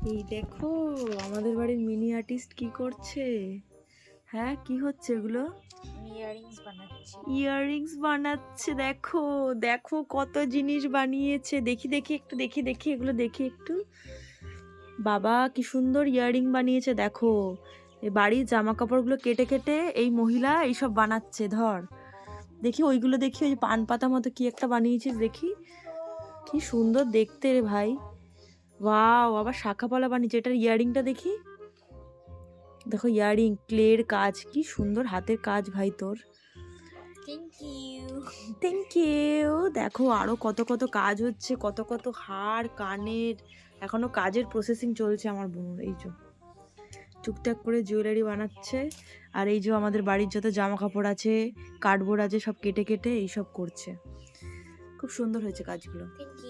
এই দেখো আমাদের বাড়ির মিনি আর্টিস্ট কি করছে। হ্যাঁ, কি হচ্ছে এগুলো? ইয়াররিংস বানাচ্ছি। ইয়াররিংস বানাচ্ছে। দেখো দেখো কত জিনিস বানিয়েছে। দেখি দেখি একটু, দেখি দেখি এগুলো, দেখি একটু। বাবা কি সুন্দর ইয়াররিং বানিয়েছে দেখো। এই বাড়ির জামা কাপড়গুলো কেটে কেটে এই মহিলা এইসব বানাচ্ছে। ধর দেখি ওইগুলো, দেখি ওই পান পাতা মতো কি একটা বানিয়েছিস দেখি। কি সুন্দর দেখতে রে ভাই। ওয়াও, আবার শাখাপালা বানিয়েছে। এটার ইয়াররিংটা দেখি। দেখো ইয়াররিং, ক্লের কাজ, কি সুন্দর হাতের কাজ ভাই তোর। Thank you. Thank you. দেখো আরো কত কত কাজ হচ্ছে, কত কত হার কানের, এখনো কাজের প্রসেসিং চলছে আমার বোনের। এই যে টুকটাক করে জুয়েলারি বানাচ্ছে। আর এই যে আমাদের বাড়ির যত জামা কাপড় আছে, কার্ডবোর্ড আছে, সব কেটে কেটে এইসব করছে। খুব সুন্দর হয়েছে কাজগুলো। থ্যাংক